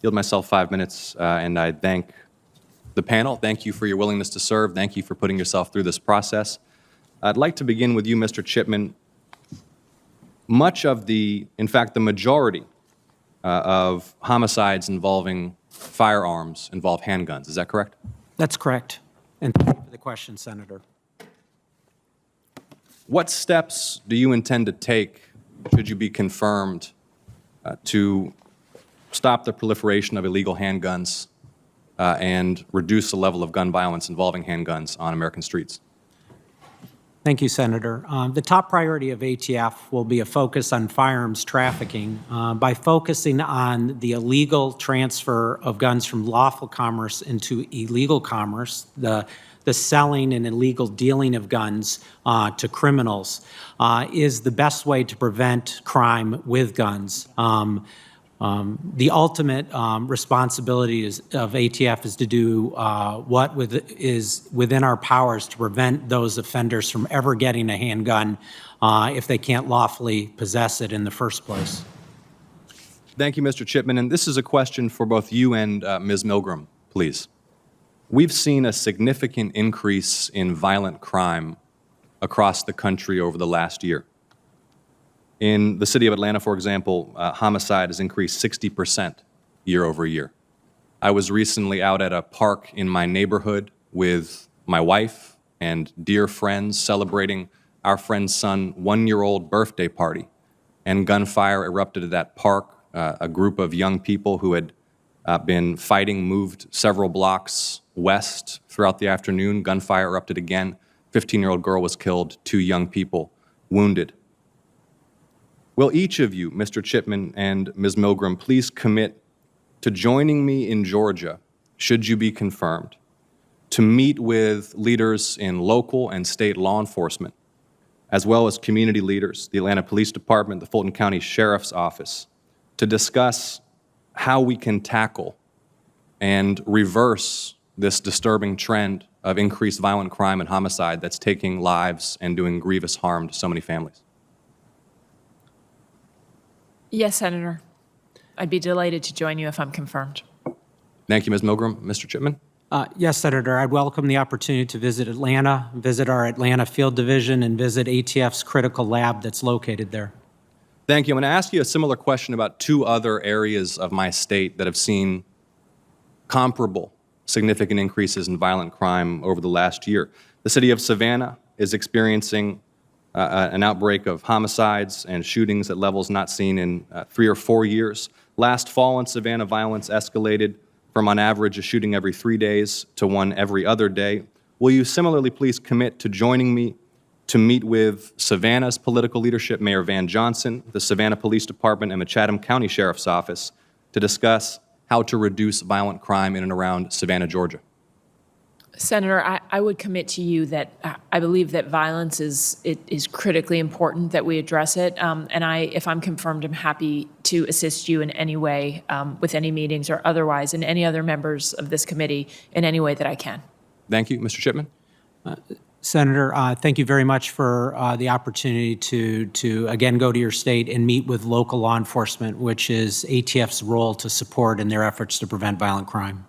yield myself 5 minutes, and I thank the panel. Thank you for your willingness to serve. Thank you for putting yourself through this process. I'd like to begin with you, Mr. Chipman. Much of in fact, the majority of homicides involving firearms involve handguns. Is that correct? That's correct. And thank you for the question, Senator. What steps do you intend to take, should you be confirmed, to stop the proliferation of illegal handguns and reduce the level of gun violence involving handguns on American streets? Thank you, Senator. The top priority of ATF will be a focus on firearms trafficking by focusing on the illegal transfer of guns from lawful commerce into illegal commerce, the selling and illegal dealing of guns to criminals is the best way to prevent crime with guns. The ultimate responsibility of ATF is to do what is within our powers to prevent those offenders from ever getting a handgun if they can't lawfully possess it in the first place. Thank you, Mr. Chipman. And this is a question for both you and Ms. Milgram, please. We've seen a significant increase in violent crime across the country over the last year. In the city of Atlanta, for example, homicide has increased 60% year over year. I was recently out at a park in my neighborhood with my wife and dear friends celebrating our friend's son's 1-year-old birthday party, and gunfire erupted at that park. A group of young people who had been fighting moved several blocks west throughout the afternoon. Gunfire erupted again. 15-year-old girl was killed, 2 young people wounded. Will each of you, Mr. Chipman and Ms. Milgram, please commit to joining me in Georgia, should you be confirmed, to meet with leaders in local and state law enforcement, as well as community leaders, the Atlanta Police Department, the Fulton County Sheriff's Office, to discuss how we can tackle and reverse this disturbing trend of increased violent crime and homicide that's taking lives and doing grievous harm to so many families? Yes, Senator. I'd be delighted to join you if I'm confirmed. Thank you, Ms. Milgram. Mr. Chipman? Yes, Senator. I'd welcome the opportunity to visit Atlanta, visit our Atlanta Field Division, and visit ATF's critical lab that's located there. Thank you. I'm going to ask you a similar question about 2 other areas of my state that have seen comparable significant increases in violent crime over the last year. The city of Savannah is experiencing an outbreak of homicides and shootings at levels not seen in 3 or 4 years. Last fall in Savannah, violence escalated from on average a shooting every 3 days to one every other day. Will you similarly please commit to joining me to meet with Savannah's political leadership, Mayor Van Johnson, the Savannah Police Department, and the Chatham County Sheriff's Office to discuss how to reduce violent crime in and around Savannah, Georgia? Senator, I would commit to you that I believe that violence is critically important that we address it. And if I'm confirmed, I'm happy to assist you in any way with any meetings or otherwise, and any other members of this committee in any way that I can. Thank you. Mr. Chipman? Senator, thank you very much for the opportunity to again go to your state and meet with local law enforcement, which is ATF's role to support in their efforts to prevent violent crime.